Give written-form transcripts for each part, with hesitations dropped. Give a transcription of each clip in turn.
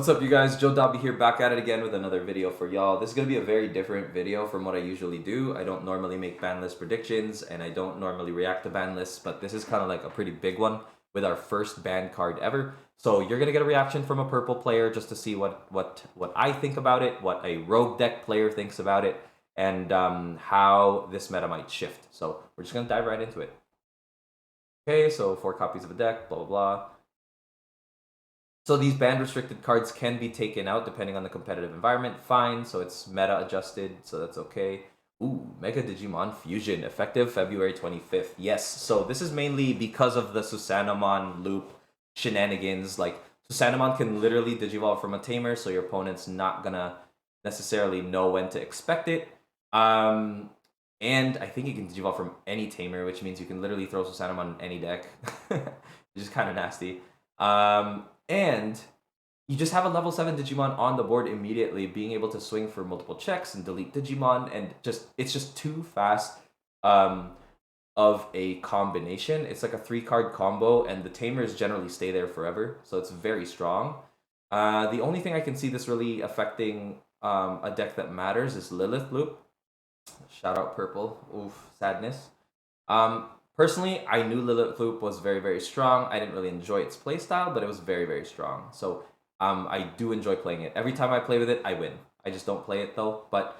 What's up, you guys? Joe Dobby here, back at it again with another video for y'all. This is going to be a very different video from what I usually do. I don't normally make ban list predictions, and I don't normally react to ban lists, but this is kind of like a pretty big one with our first banned card ever. So you're going to get a reaction from a purple player just to see what I think about it, what a rogue deck player thinks about it, and how this meta might shift. So we're just going to dive right into it. Okay, so 4 copies of a deck, blah, blah, blah. So these banned restricted cards can be taken out depending on the competitive environment. Fine, so it's meta adjusted, so that's okay. Ooh, Mega Digimon Fusion, effective February 25th. Yes, so this is mainly because of the Susanamon loop shenanigans. Like, Susanamon can literally digivolve from a tamer, so your opponent's not gonna necessarily know when to expect it. And I think you can digivolve from any tamer, which means you can literally throw Susanamon in any deck, which is kind of nasty. And you just have a level 7 Digimon on the board immediately, being able to swing for multiple checks and delete Digimon, and it's just too fast of a combination. It's like a 3-card combo, and the tamers generally stay there forever, so it's very strong. The only thing I can see this really affecting a deck that matters is Lilith Loop. Shout out Purple. Oof, sadness. Personally, I knew Lilith Loop was very, very strong. I didn't really enjoy its playstyle, but it was very, very strong. So I do enjoy playing it. Every time I play with it, I win. I just don't play it though. But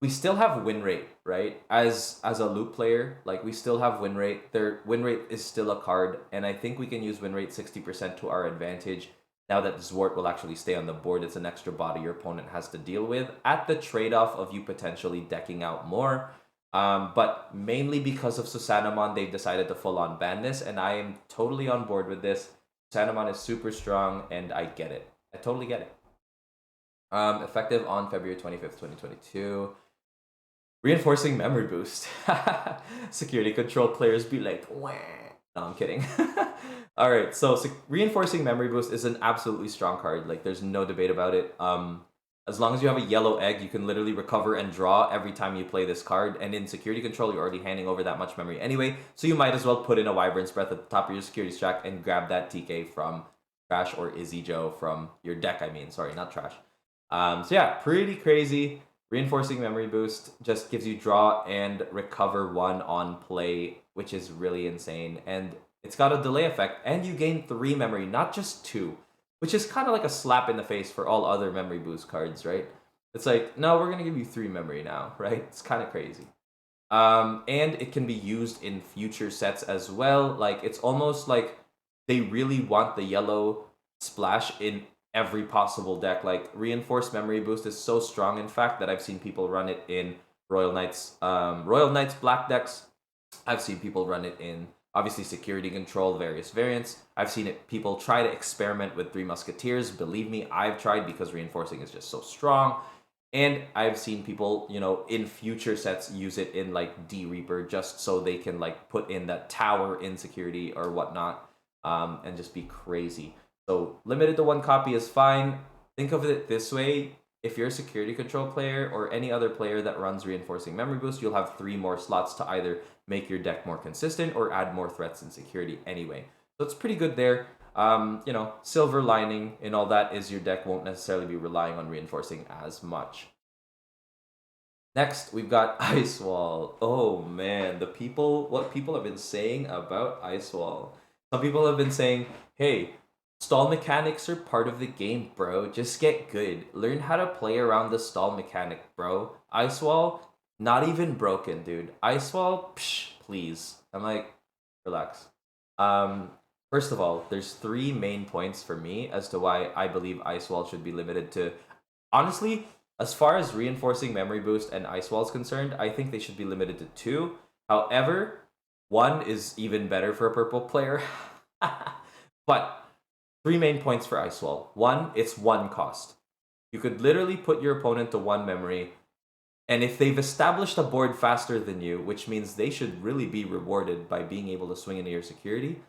we still have win rate, right? As a loop player, like we still have win rate. Their win rate is still a card, and I think we can use win rate 60% to our advantage. Now that Zwart will actually stay on the board, it's an extra body your opponent has to deal with at the trade-off of you potentially decking out more. But mainly because of Susanamon, they've decided to full-on ban this, and I am totally on board with this. Susanamon is super strong, and I get it. I totally get it. Effective on February 25th, 2022. Reinforcing memory boost. Security control players be like, wah. No, I'm kidding. All right, so reinforcing memory boost is an absolutely strong card. Like, there's no debate about it. As long as you have a yellow egg, you can literally recover and draw every time you play this card. And in security control, you're already handing over that much memory anyway. So you might as well put in a Wyvern's Breath at the top of your security stack and grab that TK from Trash or Izzy Joe from your deck, I mean. Sorry, not Trash. So yeah, pretty crazy. Reinforcing memory boost just gives you draw and recover 1 on play, which is really insane. And it's got a delay effect, and you gain 3 memory, not just 2. Which is kind of like a slap in the face for all other memory boost cards, right? It's like, no, we're going to give you 3 memory now, right? It's kind of crazy. And it can be used in future sets as well. Like, it's almost like they really want the yellow splash in every possible deck. Like, reinforced memory boost is so strong, in fact, that I've seen people run it in Royal Knights black decks. I've seen people run it in obviously security control, various variants. I've seen people try to experiment with 3 Musketeers. Believe me, I've tried because reinforcing is just so strong. And I've seen people, in future sets use it in like D-Reaper just so they can like put in that tower in security or whatnot, and just be crazy. So limited to 1 copy is fine. Think of it this way. If you're a security control player or any other player that runs reinforcing memory boost, you'll have 3 more slots to either make your deck more consistent or add more threats and security anyway. So it's pretty good there. Silver lining in all that is your deck won't necessarily be relying on reinforcing as much. Next, we've got Ice Wall. Oh man, what people have been saying about Ice Wall. Some people have been saying, hey, stall mechanics are part of the game, bro. Just get good. Learn how to play around the stall mechanic, bro. Ice Wall, not even broken, dude. Ice Wall, psh, please. I'm like, relax. First of all, there's 3 main points for me as to why I believe Ice Wall should be limited to. Honestly, as far as reinforcing memory boost and Ice Wall is concerned, I think they should be limited to 2. However, 1 is even better for a purple player. But 3 main points for Ice Wall. 1, it's 1 cost. You could literally put your opponent to 1 memory, and if they've established a board faster than you, which means they should really be rewarded by being able to swing into your security,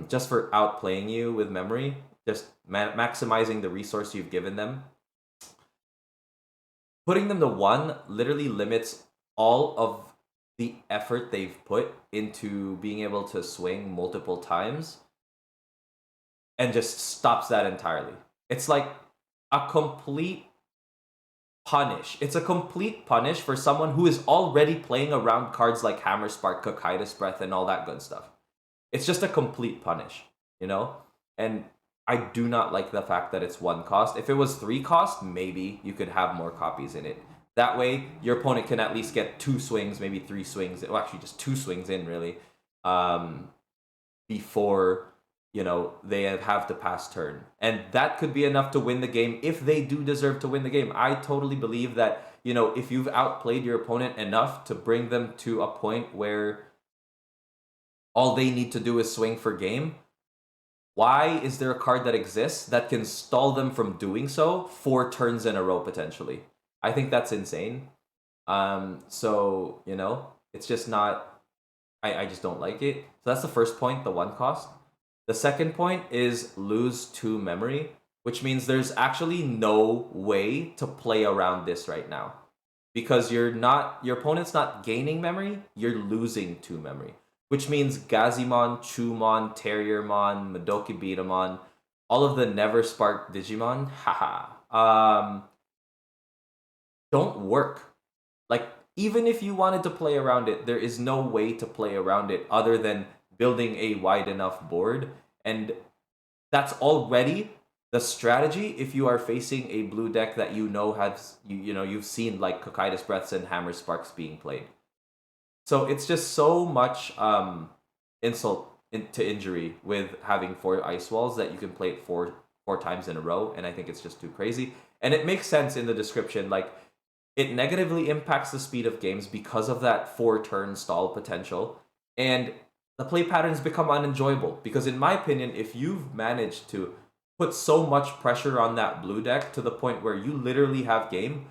just for outplaying you with memory, just maximizing the resource you've given them. Putting them to 1 literally limits all of the effort they've put into being able to swing multiple times. and just stops that entirely. It's like a complete punish. It's a complete punish for someone who is already playing around cards like Hammer Spark, Cocytus Breath, and all that good stuff. It's just a complete punish, you know? And I do not like the fact that it's 1 cost. If it was 3 cost, maybe you could have more copies in it. That way, your opponent can at least get 2 swings, maybe 3 swings. Well, actually, just 2 swings in, really, before, they have to pass turn. And that could be enough to win the game if they do deserve to win the game. I totally believe that, if you've outplayed your opponent enough to bring them to a point where all they need to do is swing for game, why is there a card that exists that can stall them from doing so 4 turns in a row potentially? I think that's insane. So, it's just not, I just don't like it. So that's the first point, the 1 cost. The second point is lose 2 memory, which means there's actually no way to play around this right now. Because your opponent's not gaining memory, you're losing 2 memory. Which means Gazimon, Chumon, Terriermon, Madoki Beatamon, all of the never sparked Digimon, don't work. Like, even if you wanted to play around it, there is no way to play around it other than building a wide enough board. And that's already the strategy if you are facing a blue deck that has you've seen like Cocytus Breaths and Hammer Sparks being played. So it's just so much insult to injury with having 4 ice walls that you can play it four times in a row, and I think it's just too crazy. And it makes sense in the description, like it negatively impacts the speed of games because of that 4-turn stall potential, and the play patterns become unenjoyable. Because in my opinion, if you've managed to put so much pressure on that blue deck to the point where you literally have game,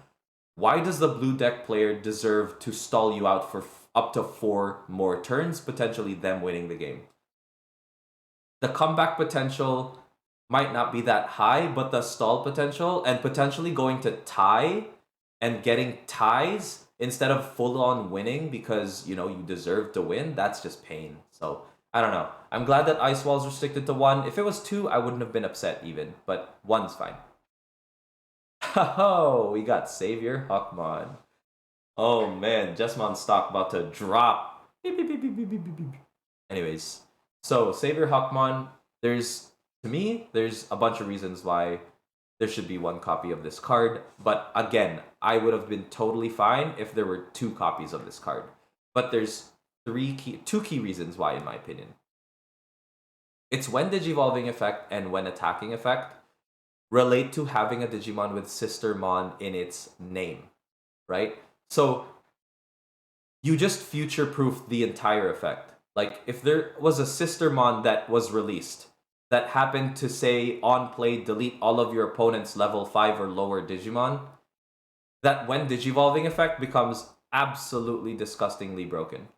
why does the blue deck player deserve to stall you out for up to 4 more turns, potentially them winning the game? The comeback potential might not be that high, but the stall potential and potentially going to tie and getting ties instead of full-on winning because, you deserve to win, that's just pain. So, I don't know. I'm glad that Ice Wall's restricted to 1. If it was 2, I wouldn't have been upset even, but 1's fine. Oh, we got Savior Huckmon. Oh man, Jesmon stock about to drop. Beep, beep, beep, beep, beep, beep, beep. Anyways, so Savior Huckmon, there's a bunch of reasons why there should be 1 copy of this card. But again, I would have been totally fine if there were 2 copies of this card. But there's 2 key reasons why, in my opinion. It's when Digivolving effect and when attacking effect relate to having a Digimon with Sistermon in its name, right? So you just future-proof the entire effect. Like, if there was a Sistermon that was released that happened to say on play delete all of your opponent's level 5 or lower Digimon, that when Digivolving effect becomes absolutely disgustingly broken.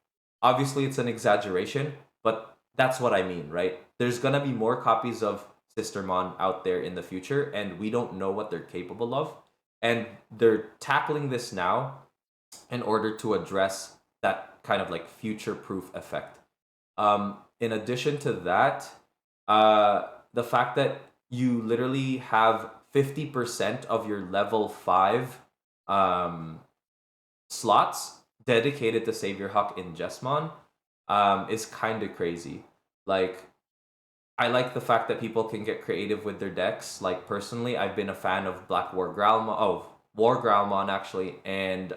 Obviously, it's an exaggeration, but that's what I mean, right? There's gonna be more copies of Sistermon out there in the future, and we don't know what they're capable of. And they're tackling this now in order to address that kind of like future-proof effect. In addition to that, the fact that you literally have 50% of your level 5 slots dedicated to Savior Huck in Jesmon is kind of crazy. Like, I like the fact that people can get creative with their decks. Like, personally, I've been a fan of Black War Growlmon, War Growlmon actually, and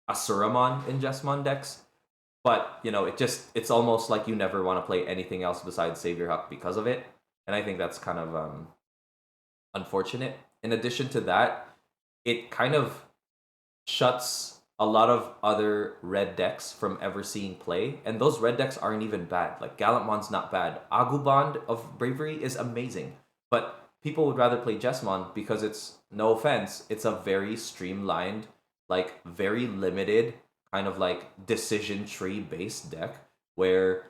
Asuramon in Jesmon decks. But, it's almost like you never want to play anything else besides Savior Huck because of it. And I think that's kind of unfortunate. In addition to that, it kind of shuts a lot of other red decks from ever seeing play. And those red decks aren't even bad. Like, Gallantmon's not bad. Agubond of Bravery is amazing. But people would rather play Jesmon because it's, no offense, it's a very streamlined, like, very limited kind of like decision tree based deck where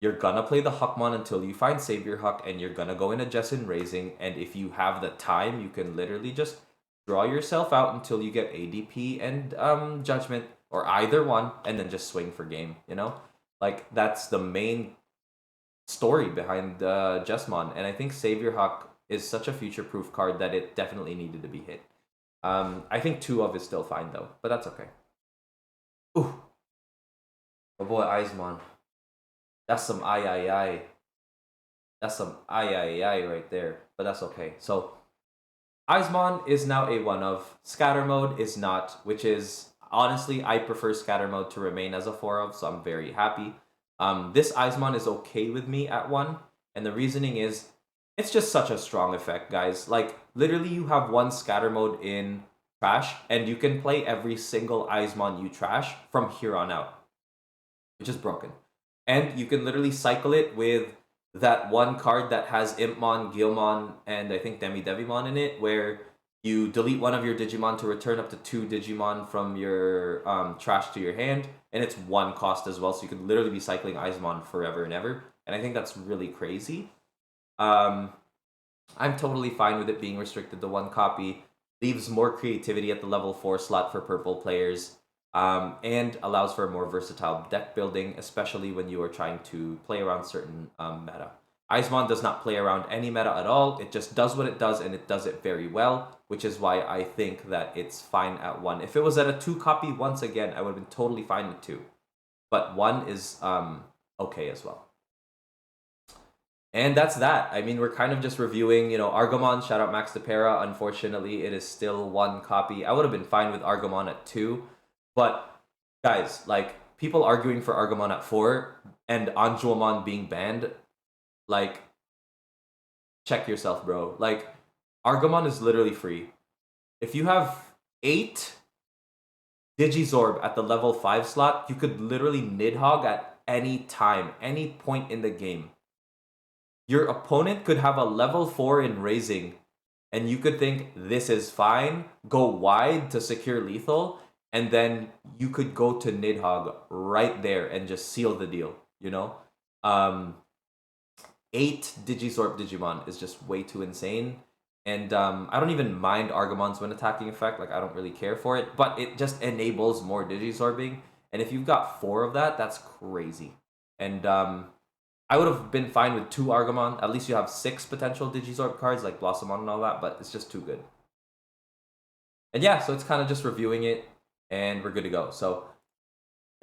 you're gonna play the Huckmon until you find Savior Huck, and you're gonna go into Jessin Raising, and if you have the time, you can literally just draw yourself out until you get ADP and Judgment, or either one, and then just swing for game, Like, that's the main story behind Jesmon, and I think Savior Huck is such a future-proof card that it definitely needed to be hit. I think 2 of is still fine though, but that's okay. Ooh. Oh boy, Icemon. That's some I. That's some I right there, but that's okay. So, Icemon is now a 1 of. Scatter Mode is not, which is, honestly, I prefer Scatter Mode to remain as a 4 of, so I'm very happy. This Icemon is okay with me at 1, and the reasoning is, it's just such a strong effect, guys. Like, literally, you have 1 Scatter Mode in Trash, and you can play every single Icemon you trash from here on out, which is broken. And you can literally cycle it with that 1 card that has Impmon, Gilmon, and I think Devimon in it, where you delete 1 of your Digimon to return up to 2 Digimon from your trash to your hand, and it's 1 cost as well, so you could literally be cycling Icemon forever and ever, and I think that's really crazy. I'm totally fine with it being restricted to 1 copy, leaves more creativity at the level 4 slot for purple players, and allows for a more versatile deck building, especially when you are trying to play around certain meta. Icemon does not play around any meta at all. It just does what it does, and it does it very well, which is why I think that it's fine at 1. If it was at a 2 copy once again, I would have been totally fine with 2. But 1 is okay as well. And that's that. I mean, we're kind of just reviewing, Argomon, shout out Max DePera. Unfortunately, it is still 1 copy. I would have been fine with Argomon at 2. But, guys, like, people arguing for Argomon at 4 and Anjuamon being banned, like, check yourself, bro. Like, Argomon is literally free. If you have 8 Digizorb at the level 5 slot, you could literally Nidhogg at any time, any point in the game. Your opponent could have a level 4 in Raising, and you could think, this is fine, go wide to secure lethal, and then you could go to Nidhogg right there and just seal the deal, 8 Digizorb Digimon is just way too insane. And I don't even mind Argomon's when attacking effect, like I don't really care for it, but it just enables more Digizorbing. And if you've got 4 of that, that's crazy. And I would have been fine with 2 Argomon. At least you have 6 potential Digizorb cards like Blossomon and all that, but it's just too good. And yeah, so it's kind of just reviewing it, and we're good to go. So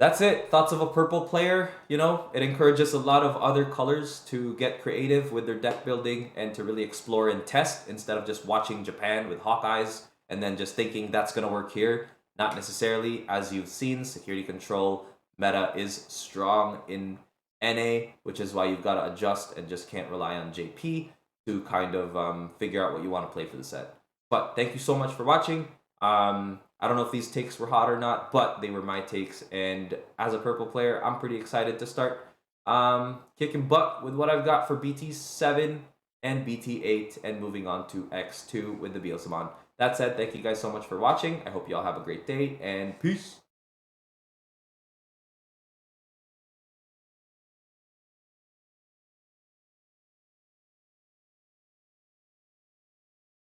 that's it. Thoughts of a purple player, it encourages a lot of other colors to get creative with their deck building and to really explore and test instead of just watching Japan with Hawkeyes and then just thinking that's going to work here. Not necessarily. As you've seen, security control meta is strong in NA, which is why you've got to adjust and just can't rely on JP to kind of figure out what you want to play for the set. But thank you so much for watching. I don't know if these takes were hot or not, but they were my takes. And as a purple player, I'm pretty excited to start kicking butt with what I've got for BT7 and BT8 and moving on to X2 with the Icemon. That said, thank you guys so much for watching. I hope you all have a great day, and peace.